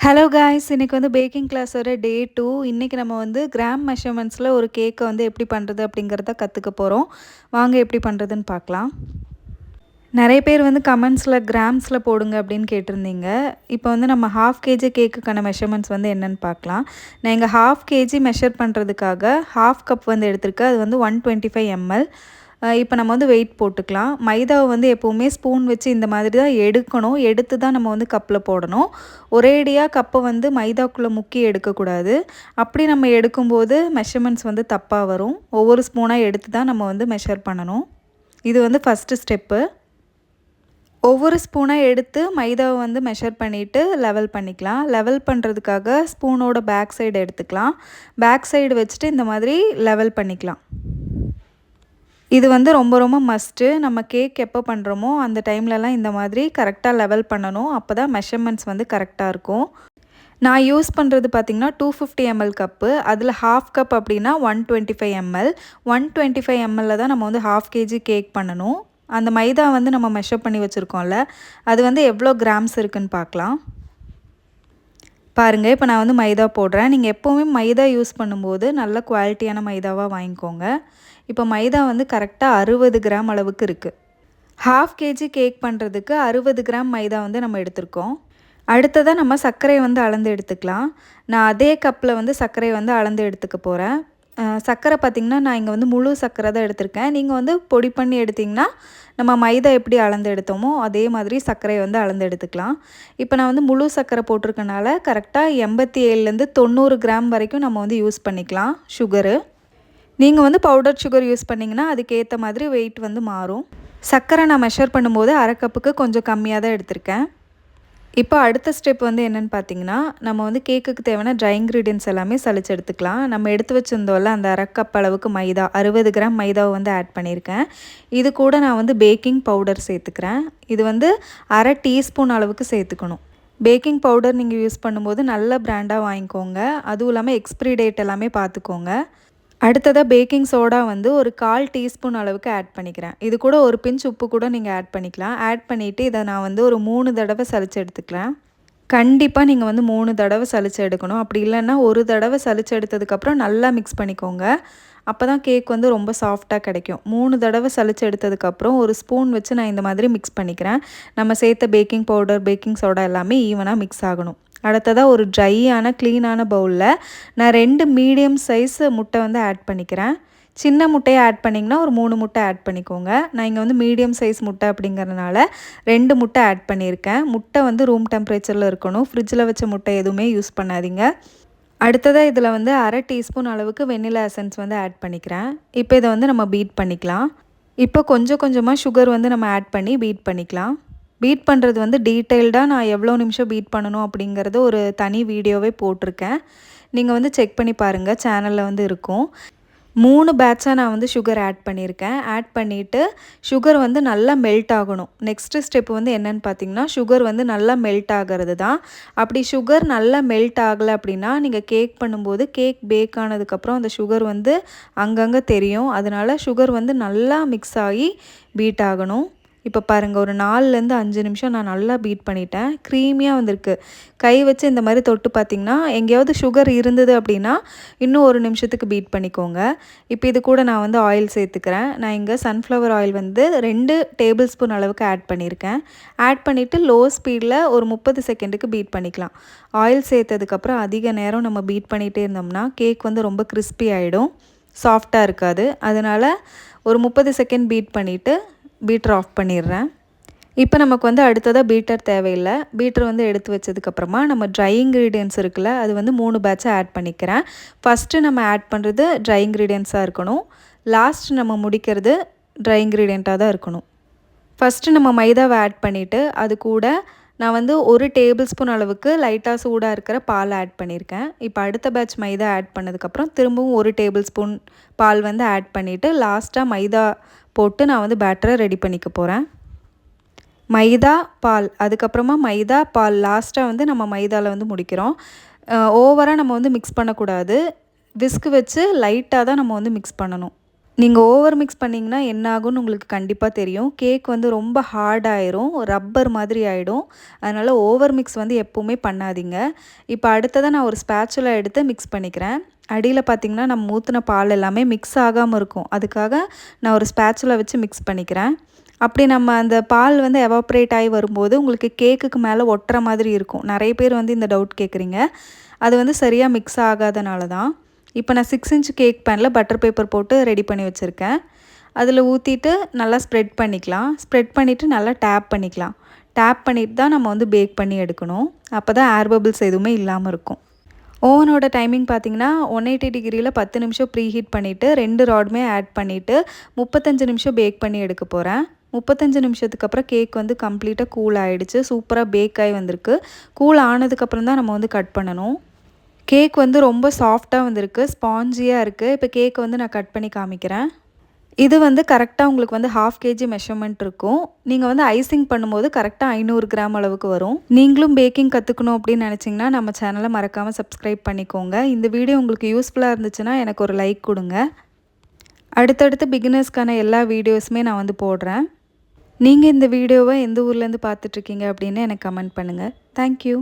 Hello guys, இன்னைக்கு வந்து packing கிளாஸோட டே 2. இன்னைக்கு நம்ம வந்து கிராம் மெஷர்மெண்ட்ஸில் ஒரு கேக்கை வந்து எப்படி பண்ணுறது அப்படிங்கிறத கற்றுக்க போகிறோம். வாங்க எப்படி பண்ணுறதுன்னு பார்க்கலாம். நிறைய பேர் வந்து கமெண்ட்ஸில் கிராம்ஸில் போடுங்க அப்படின்னு கேட்டிருந்தீங்க. இப்போ வந்து நம்ம ஹாஃப் கேஜி கேக்குக்கான மெஷர்மெண்ட்ஸ் வந்து என்னென்னு பார்க்கலாம். நான் இங்கே ஹாஃப் கேஜி மெஷர் பண்ணுறதுக்காக ஹாஃப் கப் வந்து எடுத்திருக்கேன். அது வந்து 125 ml. இப்போ நம்ம வந்து வெயிட் போட்டுக்கலாம். மைதாவை வந்து எப்போவுமே ஸ்பூன் வச்சு இந்த மாதிரி தான் எடுக்கணும். எடுத்து தான் நம்ம வந்து கப்பில் போடணும். ஒரேடியாக கப்பை வந்து மைதாக்குள்ளே முக்கி எடுக்கக்கூடாது. அப்படி நம்ம எடுக்கும்போது மெஷர்மெண்ட்ஸ் வந்து தப்பாக வரும். ஒவ்வொரு ஸ்பூனாக எடுத்து தான் நம்ம வந்து மெஷர் பண்ணணும். இது வந்து ஃபஸ்ட்டு ஸ்டெப்பு. ஒவ்வொரு ஸ்பூனாக எடுத்து மைதாவை வந்து மெஷர் பண்ணிவிட்டு லெவல் பண்ணிக்கலாம். லெவல் பண்ணுறதுக்காக ஸ்பூனோட பேக் சைடு எடுத்துக்கலாம். பேக் சைடு வச்சுட்டு இந்த மாதிரி லெவல் பண்ணிக்கலாம். இது வந்து ரொம்ப ரொம்ப மஸ்ட்டு. நம்ம கேக் எப்போ பண்ணுறோமோ அந்த டைம்லலாம் இந்த மாதிரி கரெக்டாக லெவல் பண்ணணும். அப்போ தான் மெஷர்மெண்ட்ஸ் வந்து கரெக்டாக இருக்கும். நான் யூஸ் பண்ணுறது பார்த்திங்கன்னா 250 ml கப்பு. அதில் ஹாஃப் கப் அப்படின்னா 125 ml. 125 ml தான் நம்ம வந்து ஹாஃப் கேஜி கேக் பண்ணணும். அந்த மைதா வந்து நம்ம மெஷர் பண்ணி வச்சுருக்கோம்ல, அது வந்து எவ்வளோ கிராம்ஸ் இருக்குதுன்னு பார்க்கலாம். பாருங்கள், இப்போ நான் வந்து மைதா போடுறேன். நீங்கள் எப்போவுமே மைதா யூஸ் பண்ணும்போது நல்ல குவாலிட்டியான மைதாவாக வாங்கிக்கோங்க. இப்போ மைதா வந்து கரெக்டாக 60 கிராம் அளவுக்கு இருக்குது. ஹாஃப் கேஜி கேக் பண்ணுறதுக்கு 60 கிராம் மைதா வந்து நம்ம எடுத்திருக்கோம். அடுத்ததாக நம்ம சர்க்கரையை வந்து அளந்து எடுத்துக்கலாம். நான் அதே கப்பில் வந்து சர்க்கரையை வந்து அளந்து எடுத்துக்க போகிறேன். சர்க்கரை பார்த்திங்கன்னா நான் இங்கே வந்து முழு சர்க்கரை தான் எடுத்திருக்கேன். நீங்கள் வந்து பொடி பண்ணி எடுத்திங்கன்னா நம்ம மைதா எப்படி அளந்து எடுத்தோமோ அதே மாதிரி சர்க்கரையை வந்து அளந்து எடுத்துக்கலாம். இப்போ நான் வந்து முழு சர்க்கரை போட்டிருக்கனால கரெக்டாக 87லேருந்து 90 கிராம் வரைக்கும் நம்ம வந்து யூஸ் பண்ணிக்கலாம் சுகரு. நீங்கள் வந்து பவுடர் சுகர் யூஸ் பண்ணிங்கன்னா அதுக்கேற்ற மாதிரி வெயிட் வந்து மாறும். சர்க்கரை நான் மெஷர் பண்ணும்போது அரை கப்புக்கு கொஞ்சம் கம்மியாக தான் எடுத்திருக்கேன். இப்போ அடுத்த ஸ்டெப் வந்து என்னென்னு பார்த்தீங்கன்னா, நம்ம வந்து கேக்குக்கு தேவையான ட்ரை இன்க்ரீடியன்ட்ஸ் எல்லாமே சலிச்சு எடுத்துக்கலாம். நம்ம எடுத்து வச்சுருந்தோம்ல அந்த அரை கப் அளவுக்கு மைதா, 60 கிராம் மைதாவை வந்து ஆட் பண்ணியிருக்கேன். இது கூட நான் வந்து பேக்கிங் பவுடர் சேர்த்துக்கிறேன். இது வந்து அரை டீஸ்பூன் அளவுக்கு சேர்த்துக்கணும். பேக்கிங் பவுடர் நீங்கள் யூஸ் பண்ணும்போது நல்ல பிராண்டாக வாங்கிக்கோங்க. அதுவும் இல்லாமல் எக்ஸ்பிரி டேட் எல்லாமே பார்த்துக்கோங்க. அடுத்ததாக பேக்கிங் சோடா வந்து ஒரு 1/4 டீஸ்பூன் அளவுக்கு ஆட் பண்ணிக்கிறேன். இது கூட ஒரு பிஞ்ச் உப்பு கூட நீங்கள் ஆட் பண்ணிக்கலாம். ஆட் பண்ணிவிட்டு இதை நான் வந்து ஒரு 3 தடவை சலிச்சு எடுத்துக்கிறேன். கண்டிப்பாக நீங்கள் வந்து 3 தடவை சலிச்சு எடுக்கணும். அப்படி இல்லைன்னா ஒரு தடவை சலிச்சு எடுத்ததுக்கப்புறம் நல்லா மிக்ஸ் பண்ணிக்கோங்க. அப்போ தான் கேக் வந்து ரொம்ப சாஃப்டாக கிடைக்கும். 3 தடவை சலிச்சு எடுத்ததுக்கப்புறம் ஒரு ஸ்பூன் வச்சு நான் இந்த மாதிரி மிக்ஸ் பண்ணிக்கிறேன். நம்ம சேர்த்த பேக்கிங் பவுடர், பேக்கிங் சோடா எல்லாமே ஈவனாக மிக்ஸ் ஆகணும். அடுத்ததாக ஒரு ட்ரையான க்ளீனான பவுலில் நான் 2 மீடியம் சைஸ் முட்டை வந்து ஆட் பண்ணிக்கிறேன். சின்ன முட்டையை ஆட் பண்ணிங்கன்னா ஒரு 3 முட்டை ஆட் பண்ணிக்கோங்க. நான் இங்கே வந்து மீடியம் சைஸ் முட்டை அப்படிங்கிறதுனால 2 முட்டை ஆட் பண்ணியிருக்கேன். முட்டை வந்து ரூம் டெம்பரேச்சரில் இருக்கணும். ஃப்ரிட்ஜில் வச்ச முட்டை எதுவுமே யூஸ் பண்ணாதீங்க. அடுத்ததாக இதில் வந்து அரை டீஸ்பூன் அளவுக்கு வெண்ணிலா எசன்ஸ் வந்து ஆட் பண்ணிக்கிறேன். இப்போ இதை வந்து நம்ம பீட் பண்ணிக்கலாம். இப்போ கொஞ்சம் கொஞ்சமாக சுகர் வந்து நம்ம ஆட் பண்ணி பீட் பண்ணிக்கலாம். பீட் பண்ணுறது வந்து டீட்டெயில்டாக நான் எவ்வளோ நிமிஷம் பீட் பண்ணணும் அப்படிங்கிறது ஒரு தனி வீடியோவே போட்டிருக்கேன். நீங்கள் வந்து செக் பண்ணி பாருங்கள், சேனலில் வந்து இருக்கும். 3 பேட்சாக நான் வந்து சுகர் ஆட் பண்ணியிருக்கேன். ஆட் பண்ணிவிட்டு சுகர் வந்து நல்லா மெல்ட் ஆகணும். நெக்ஸ்ட்டு ஸ்டெப் வந்து என்னென்னு பார்த்தீங்கன்னா, சுகர் வந்து நல்லா மெல்ட் ஆகிறது தான். அப்படி சுகர் நல்லா மெல்ட் ஆகலை அப்படின்னா நீங்கள் கேக் பண்ணும்போது கேக் பேக் ஆனதுக்கப்புறம் அந்த சுகர் வந்து அங்கங்கே தெரியும். அதனால் சுகர் வந்து நல்லா மிக்ஸ் ஆகி பீட் ஆகணும். இப்போ பாருங்கள், ஒரு 4லேருந்து 5 நிமிஷம் நான் நல்லா பீட் பண்ணிட்டேன். க்ரீமியாக வந்திருக்கு. கை வச்சு இந்த மாதிரி தொட்டு பார்த்திங்கன்னா எங்கேயாவது சுகர் இருந்தது அப்படின்னா இன்னும் 1 நிமிஷத்துக்கு பீட் பண்ணிக்கோங்க. இப்போ இது கூட நான் வந்து ஆயில் சேர்த்துக்கிறேன். நான் இங்கே சன்ஃப்ளவர் ஆயில் வந்து 2 டேபிள் ஸ்பூன் அளவுக்கு ஆட் பண்ணியிருக்கேன். ஆட் பண்ணிவிட்டு லோ ஸ்பீடில் ஒரு 30 செகண்டுக்கு பீட் பண்ணிக்கலாம். ஆயில் சேர்த்ததுக்கப்புறம் அதிக நேரம் நம்ம பீட் பண்ணிகிட்டே இருந்தோம்னா கேக் வந்து ரொம்ப கிறிஸ்பி ஆகிடும், சாஃப்டாக இருக்காது. அதனால் ஒரு 30 செகண்ட் பீட் பண்ணிவிட்டு பீட்டர் ஆஃப் பண்ணிடுறேன். இப்போ நமக்கு வந்து அடுத்ததாக பீட்டர் தேவையில்லை. பீட்டர் வந்து எடுத்து வச்சதுக்கப்புறமா நம்ம ட்ரை இன்க்ரீடியன்ட்ஸ் இருக்குல்ல, அது வந்து 3 பேட்சாக ஆட் பண்ணிக்கிறேன். ஃபஸ்ட்டு நம்ம ஆட் பண்ணுறது ட்ரை இன்க்ரீடியன்ட்ஸாக இருக்கணும். லாஸ்ட் நம்ம முடிக்கிறது ட்ரை இன்க்ரீடியண்ட்டாக தான் இருக்கணும். ஃபஸ்ட்டு நம்ம மைதாவை ஆட் பண்ணிவிட்டு அது கூட நான் வந்து 1 டேபிள் ஸ்பூன் அளவுக்கு லைட்டாக சூடாக இருக்கிற பால் ஆட் பண்ணியிருக்கேன். இப்போ அடுத்த பேட்ச் மைதா ஆட் பண்ணதுக்கப்புறம் திரும்பவும் 1 டேபிள் ஸ்பூன் பால் வந்து ஆட் பண்ணிவிட்டு லாஸ்ட்டாக மைதா போட்டு நான் வந்து பேட்டரை ரெடி பண்ணிக்க போகிறேன். மைதா, பால், அதுக்கப்புறமா மைதா, பால், லாஸ்ட்டாக வந்து நம்ம மைதாவில் வந்து முடிக்கிறோம். ஓவராக நம்ம வந்து மிக்ஸ் பண்ணக்கூடாது. விஸ்க் வச்சு லைட்டாக தான் நம்ம வந்து மிக்ஸ் பண்ணணும். நீங்கள் ஓவர் மிக்ஸ் பண்ணிங்கன்னா என்ன ஆகும்னு உங்களுக்கு கண்டிப்பாக தெரியும். கேக் வந்து ரொம்ப ஹார்ட் ஆயிரும், ரப்பர் மாதிரி ஆகிடும். அதனால் ஓவர் மிக்ஸ் வந்து எப்போவுமே பண்ணாதீங்க. இப்போ அடுத்ததாக நான் ஒரு ஸ்பேச்சுலா எடுத்து மிக்ஸ் பண்ணிக்கிறேன். அடியில் பார்த்திங்கன்னா நம்ம ஊற்றின பால் எல்லாமே மிக்ஸ் ஆகாமல் இருக்கும். அதுக்காக நான் ஒரு ஸ்பேச்சுலா வச்சு மிக்ஸ் பண்ணிக்கிறேன். அப்படி நம்ம அந்த பால் வந்து எவாப்ரேட் ஆகி வரும்போது உங்களுக்கு கேக்குக்கு மேலே ஒட்டுற மாதிரி இருக்கும். நிறைய பேர் வந்து இந்த டவுட் கேட்குறீங்க. அது வந்து சரியாக மிக்ஸ் ஆகாதனால தான். இப்போ நான் 6 இன்ச் கேக் பேனில் பட்டர் பேப்பர் போட்டு ரெடி பண்ணி வச்சுருக்கேன். அதில் ஊற்றிட்டு நல்லா ஸ்ப்ரெட் பண்ணிக்கலாம். ஸ்ப்ரெட் பண்ணிவிட்டு நல்லா டேப் பண்ணிக்கலாம். டேப் பண்ணிவிட்டு தான் நம்ம வந்து பேக் பண்ணி எடுக்கணும். அப்போ தான் ஏர் பபிள்ஸ் எதுவுமே இல்லாமல் இருக்கும். ஓவனோட டைமிங் பார்த்திங்கன்னா 180 டிகிரியில் 10 நிமிஷம் ப்ரீ ஹீட் பண்ணிவிட்டு 2 ராடுமே ஆட் பண்ணிவிட்டு 35 நிமிஷம் பேக் பண்ணி எடுக்க போகிறேன். 35 நிமிஷத்துக்கு அப்புறம் கேக் வந்து கம்ப்ளீட்டாக கூல் ஆகிடுச்சு. சூப்பராக பேக் ஆகி வந்திருக்கு. கூல் ஆனதுக்கப்புறம் தான் நம்ம வந்து கட் பண்ணணும். கேக் வந்து ரொம்ப சாஃப்டாக வந்திருக்கு, ஸ்பாஞ்சியாக இருக்குது. இப்போ கேக்கை வந்து நான் கட் பண்ணி காமிக்கிறேன். இது வந்து கரெக்டாக உங்களுக்கு வந்து 1/2 kg மெஷர்மெண்ட் இருக்கும். நீங்கள் வந்து ஐசிங் பண்ணும்போது கரெக்டாக 500 கிராம் அளவுக்கு வரும். நீங்களும் பேக்கிங் கற்றுக்கணும் அப்படின்னு நினச்சிங்கன்னா நம்ம சேனலை மறக்காமல் சப்ஸ்கிரைப் பண்ணிக்கோங்க. இந்த வீடியோ உங்களுக்கு யூஸ்ஃபுல்லாக இருந்துச்சுன்னா எனக்கு ஒரு லைக் கொடுங்க. அடுத்தடுத்து பிகினர்ஸ்க்கான எல்லா வீடியோஸுமே நான் வந்து போடுறேன். நீங்கள் இந்த வீடியோவை எந்த ஊர்லேருந்து பார்த்துட்ருக்கீங்க அப்படின்னு எனக்கு கமெண்ட் பண்ணுங்கள். தேங்க்யூ.